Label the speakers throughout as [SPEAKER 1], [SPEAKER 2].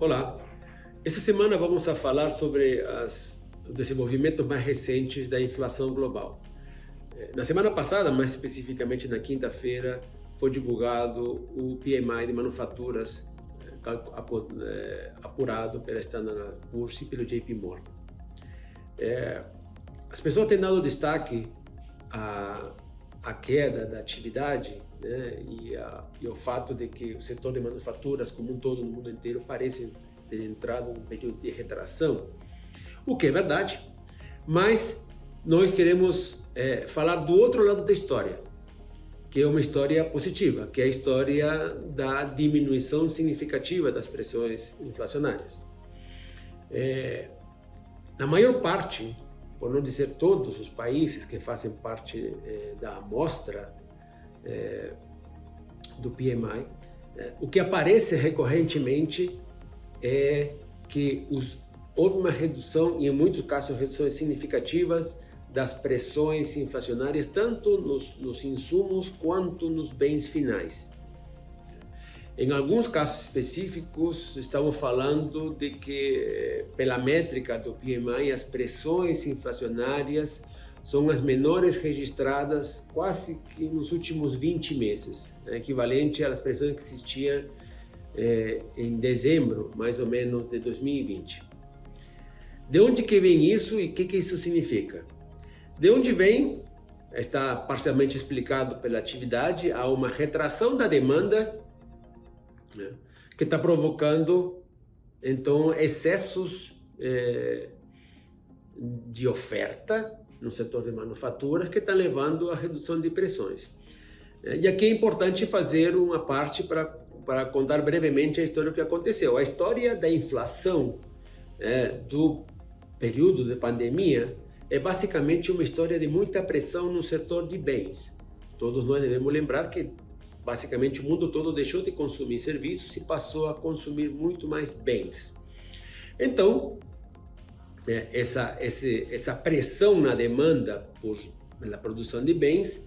[SPEAKER 1] Olá, essa semana vamos a falar sobre os desenvolvimentos mais recentes da inflação global. Na semana passada, mais especificamente na quinta-feira, foi divulgado o PMI de manufaturas apurado pela Standard & Poor's e pelo JP Morgan. As pessoas têm dado destaque à queda da atividade, né, e ao fato de que o setor de manufaturas, como um todo no mundo inteiro, parece ter entrado num período de retração, o que é verdade, mas nós queremos falar do outro lado da história, que é uma história positiva, que é a história da diminuição significativa das pressões inflacionárias. Na maior parte, por não dizer todos os países que fazem parte da amostra do PMI, o que aparece recorrentemente é que houve uma redução, e em muitos casos reduções significativas, das pressões inflacionárias, tanto nos insumos quanto nos bens finais. Em alguns casos específicos, estamos falando de que, pela métrica do PMI, as pressões inflacionárias são as menores registradas quase que nos últimos 20 meses, equivalente às pressões que existiam em dezembro, mais ou menos, de 2020. De onde que vem isso e o que isso significa? De onde vem, está parcialmente explicado pela atividade, há uma retração da demanda, né, que está provocando, então, excessos de oferta no setor de manufaturas que está levando à redução de pressões. E aqui é importante fazer uma parte para contar brevemente a história do que aconteceu. A história da inflação do período de pandemia é basicamente uma história de muita pressão no setor de bens. Todos nós devemos lembrar que basicamente o mundo todo deixou de consumir serviços e passou a consumir muito mais bens. Então, essa pressão na demanda pela produção de bens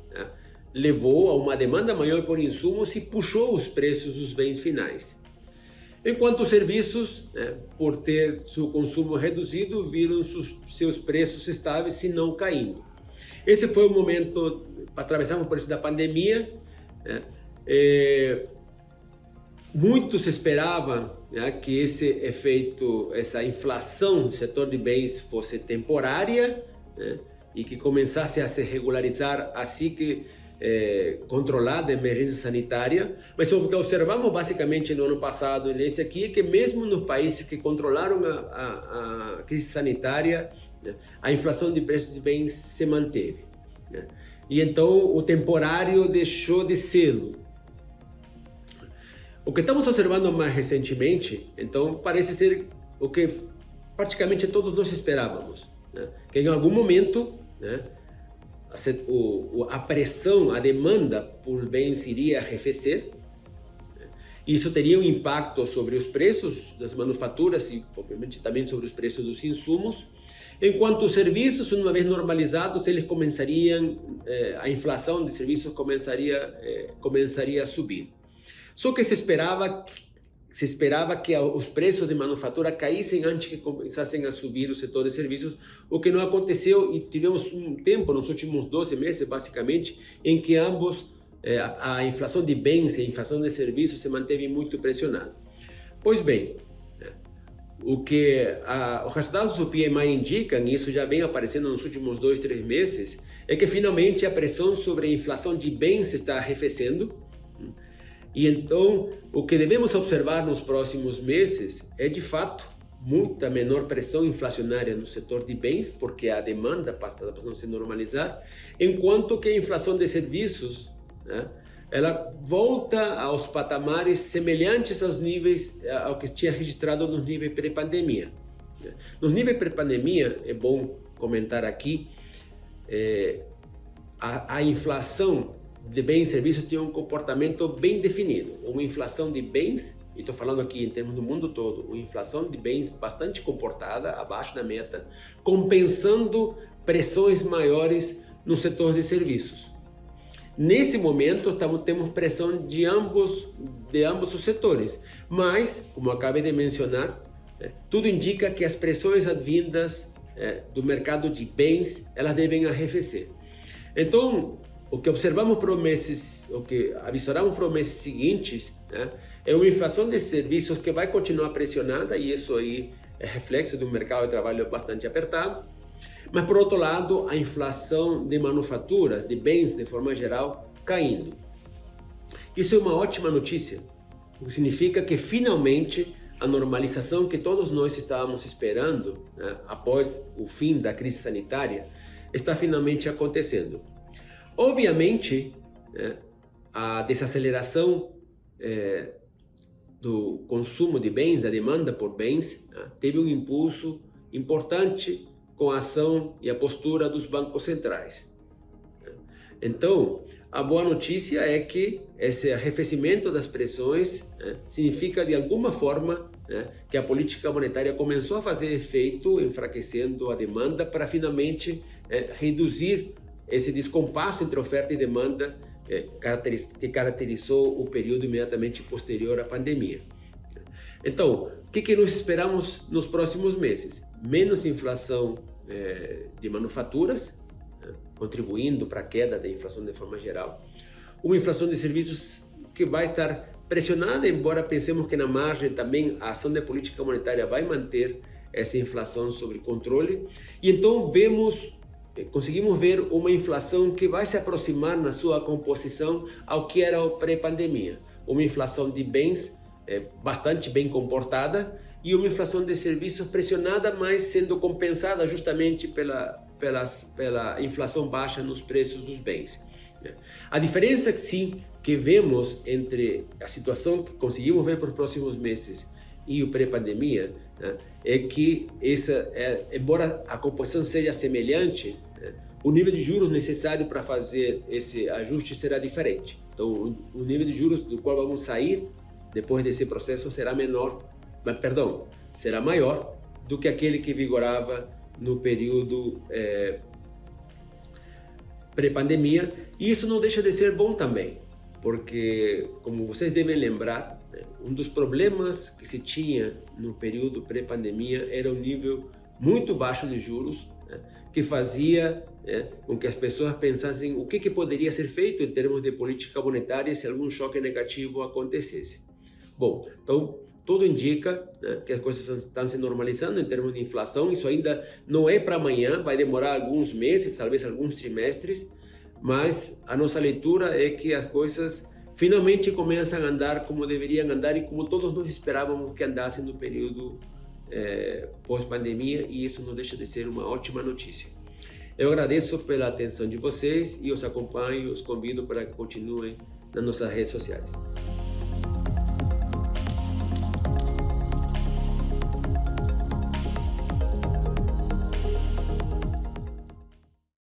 [SPEAKER 1] levou a uma demanda maior por insumos e puxou os preços dos bens finais. Enquanto os serviços, por ter seu consumo reduzido, viram seus preços estáveis, se não caindo. Esse foi o momento, atravessamos por isso da pandemia, muitos esperavam que esse efeito, essa inflação no setor de bens fosse temporária, e que começasse a se regularizar assim que controlada a emergência sanitária, mas o que observamos basicamente no ano passado e nesse aqui é que mesmo nos países que controlaram a crise sanitária, a inflação de preços de bens se manteve, e então o temporário deixou de ser. O que estamos observando mais recentemente, então, parece ser o que praticamente todos nós esperávamos, que em algum momento, a pressão, a demanda por bens iria arrefecer. Isso teria um impacto sobre os preços das manufaturas e, obviamente, também sobre os preços dos insumos, enquanto os serviços, uma vez normalizados, eles começariam, a inflação de serviços começaria a subir. Só que se esperava que os preços de manufatura caíssem antes que começassem a subir o setor de serviços, o que não aconteceu, e tivemos um tempo, nos últimos 12 meses, basicamente, em que ambos, a inflação de bens e a inflação de serviços se manteve muito pressionada. Pois bem, os resultados do PMI indicam, e isso já vem aparecendo nos últimos 2, 3 meses, é que finalmente a pressão sobre a inflação de bens está arrefecendo. E então, o que devemos observar nos próximos meses é, de fato, muita menor pressão inflacionária no setor de bens, porque a demanda está passando a se normalizar, enquanto que a inflação de serviços, ela volta aos patamares semelhantes aos níveis, ao que tinha registrado nos níveis pré-pandemia. Nos níveis pré-pandemia, é bom comentar aqui, a inflação de bens e serviços tinha um comportamento bem definido. Uma inflação de bens, e estou falando aqui em termos do mundo todo, uma inflação de bens bastante comportada, abaixo da meta, compensando pressões maiores no setor de serviços. Nesse momento, temos pressão de ambos os setores, mas, como acabei de mencionar, tudo indica que as pressões advindas do mercado de bens, elas devem arrefecer. Então, o que observamos para os meses, o que avisoramos para os meses seguintes, é uma inflação de serviços que vai continuar pressionada, e isso aí é reflexo de um mercado de trabalho bastante apertado. Mas, por outro lado, a inflação de manufaturas, de bens de forma geral, caindo. Isso é uma ótima notícia, o que significa que finalmente a normalização que todos nós estávamos esperando, após o fim da crise sanitária, está finalmente acontecendo. Obviamente, a desaceleração do consumo de bens, da demanda por bens, teve um impulso importante com a ação e a postura dos bancos centrais. Então, a boa notícia é que esse arrefecimento das pressões significa, de alguma forma, que a política monetária começou a fazer efeito, enfraquecendo a demanda para finalmente reduzir esse descompasso entre oferta e demanda que caracterizou o período imediatamente posterior à pandemia. Então, o que nós esperamos nos próximos meses? Menos inflação de manufaturas, contribuindo para a queda da inflação de forma geral. Uma inflação de serviços que vai estar pressionada, embora pensemos que na margem também a ação da política monetária vai manter essa inflação sob controle. E então conseguimos ver uma inflação que vai se aproximar na sua composição ao que era o pré-pandemia. Uma inflação de bens bastante bem comportada e uma inflação de serviços pressionada, mas sendo compensada justamente pela inflação baixa nos preços dos bens. A diferença que vemos entre a situação que conseguimos ver para os próximos meses e o pré-pandemia é que embora a composição seja semelhante, o nível de juros necessário para fazer esse ajuste será diferente. Então, o nível de juros do qual vamos sair depois desse processo será maior do que aquele que vigorava no período pré-pandemia, e isso não deixa de ser bom também, porque, como vocês devem lembrar, um dos problemas que se tinha no período pré-pandemia era um nível muito baixo de juros, que fazia com que as pessoas pensassem o que poderia ser feito em termos de política monetária se algum choque negativo acontecesse. Bom, então tudo indica que as coisas estão se normalizando em termos de inflação. Isso ainda não é para amanhã, vai demorar alguns meses, talvez alguns trimestres, mas a nossa leitura é que as coisas finalmente começam a andar como deveriam andar e como todos nós esperávamos que andassem no período pós-pandemia, e isso não deixa de ser uma ótima notícia. Eu agradeço pela atenção de vocês e os acompanho, os convido para que continuem nas nossas redes sociais.